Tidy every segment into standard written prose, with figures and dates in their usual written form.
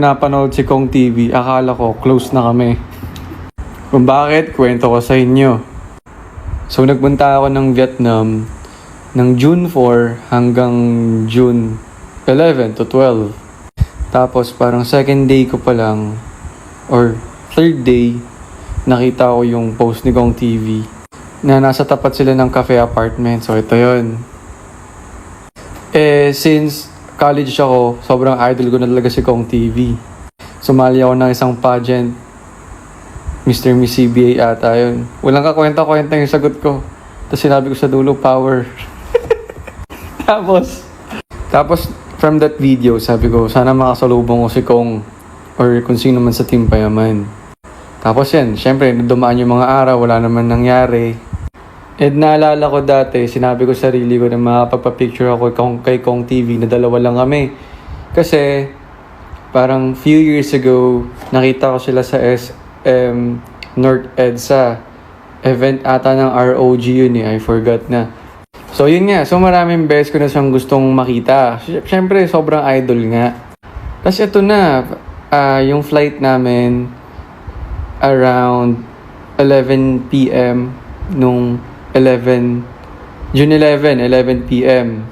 Napanood si Kong TV, akala ko close na kami. Kung bakit, kwento ko sa inyo. So nagpunta ako ng Vietnam ng June 4 hanggang June 11 to 12. Tapos parang second day ko pa lang or third day, nakita ko yung post ni Kong TV na nasa tapat sila ng cafe apartment. So ito yun. Since college ako, sobrang idol ko na talaga si Kong TV. Sumali ako ng isang pageant, Mr. Miss CBA ata yun. Walang kakwenta-kwenta yung sagot ko. Tapos sinabi ko sa dulo, power. Tapos from that video, sabi ko, sana makasalubong ko si Kong or kung sino man sa Team Payaman. Tapos yan, syempre, dumaan yung mga araw, wala naman nangyari. And naalala ko dati, sinabi ko sa sarili ko na makapagpa-picture ako kay Kong TV na dalawa lang kami. Kasi, parang few years ago, nakita ko sila sa North EDSA. Event ata ng ROG yun I forgot na. So yun nga, so maraming beses ko na siyang gustong makita. Siyempre, sobrang idol nga. Tapos ito na, yung flight namin around 11 p.m. nung June 11 p.m.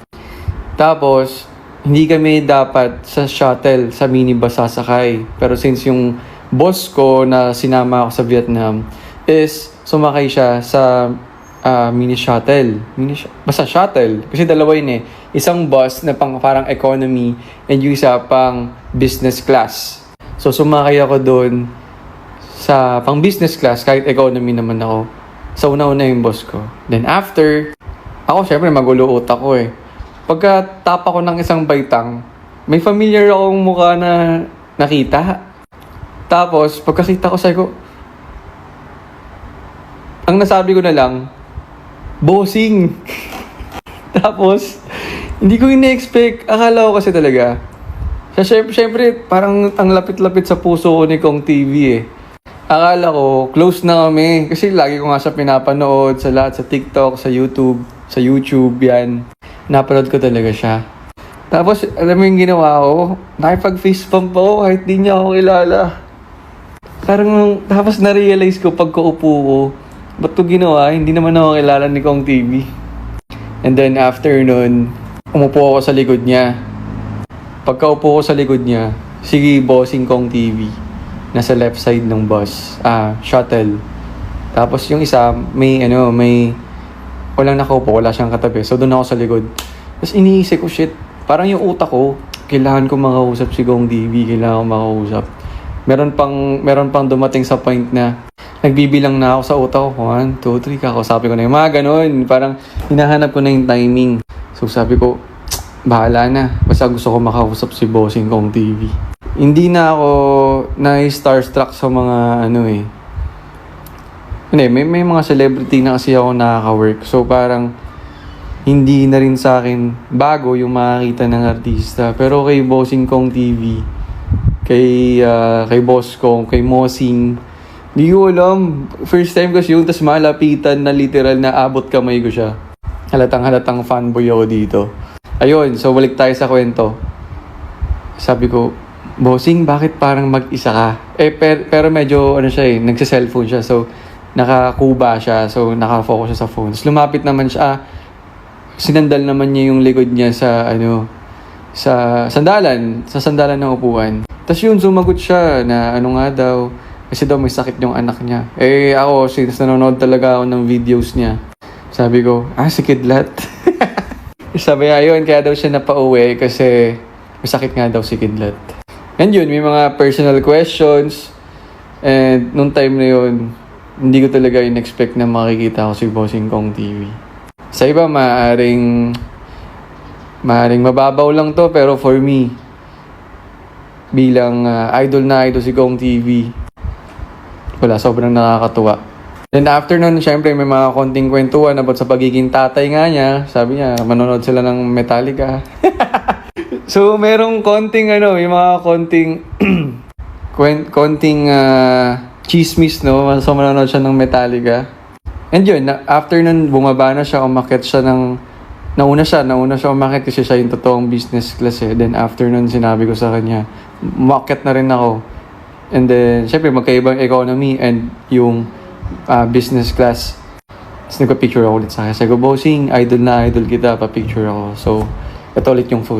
Tapos, hindi kami dapat sa shuttle, sa minibus sasakay. Pero since yung boss ko na sinama ako sa Vietnam is sumakay siya sa mini shuttle. Basta shuttle. Kasi dalawa yun Isang bus na parang economy and yung isa pang business class. So sumakay ako doon sa pang business class kahit economy naman ako. So una-una yung boss ko. Then after, ako syempre magulo utak ko Pagka tapa ko ng isang baitang, may familiar akong mukha na nakita. Tapos, pagkakita ko, sabi ko, ang nasabi ko na lang, bossing. Tapos, hindi ko ina-expect. Akala ko kasi talaga. Siyempre, parang ang lapit-lapit sa puso ko ni Kong TV Akala ko, close na kami. Kasi lagi ko nga siya pinapanood sa lahat, sa TikTok, sa YouTube, yan. Napanood ko talaga siya. Tapos, alam mo yung ginawa ko? Nakipag-face bump ako kahit di niya ako kilala. Tapos na-realize ko pagkaupo ko, ba't ko ginawa? Hindi naman ako kilala ni Kong TV. And then after nun, umupo ako sa likod niya. Pagkaupo ko sa likod niya, sige bossing Kong TV. Nasa left side ng bus, shuttle. Tapos yung isa, may walang nakaupo, wala siyang katabi. So doon ako sa likod. Tapos iniisip ko, shit, parang yung utak ko, kailangan ko makausap si Kong TV, kailangan ko makausap. Meron pang dumating sa point na nagbibilang na ako sa utak ko. 1, 2, 3, kakausapin ko na yung mga ganun. Parang hinahanap ko na yung timing. So sabi ko, bahala na. Basta gusto ko makausap si bossing Kong TV. Hindi na ako na-starstruck sa mga may mga celebrity na kasi ako nakaka-work. So parang hindi na rin sa akin bago yung makakita ng artista. Pero kay bossing Kong TV, kay boss ko, kay Mosing, hindi ko alam. First time kasi yung tas malapitan na literal na abot kamay ko siya. Halatang fanboy ako dito. Ayun, so balik tayo sa kwento. Sabi ko, bossing, bakit parang mag-isa ka? Pero medyo siya nagsa-cellphone siya. So, nakakuba siya. So, nakafocus siya sa phone. So, lumapit naman siya. Sinandal naman niya yung likod niya sa sandalan ng upuan. Tapos yun, sumagot siya na nga daw, kasi daw may sakit yung anak niya. Ako, since nanonood talaga ako ng videos niya, sabi ko, si Kidlat. Sabi yun, kaya daw siya napauwi kasi may sakit nga daw si Kidlat. And yun, may mga personal questions. And nung time na yun, hindi ko talaga in-expect na makikita ko si bossing Kong TV. Sa iba, maaring mababaw lang to, pero for me, bilang idol si Kong TV, wala, sobrang nakakatuwa. Then after nun, syempre may mga konting kwentuhan about sa pagiging tatay nga niya. Sabi niya, manonood sila ng Metallica. So merong konting yung mga konting chismis, no? So manonood siya ng Metallica. And yun, after nun, bumaba na siya, umakyat siya nauna siya umakyat kasi siya yung totoong business class Then after nun, sinabi ko sa kanya, umakyat na rin ako. And then, syempre, magkaibang economy and yung business class. Tapos nagpa-picture ako ulit sa akin. Sabi ko, bossing, idol na idol kita, pa-picture ako. So, ito ulit yung food.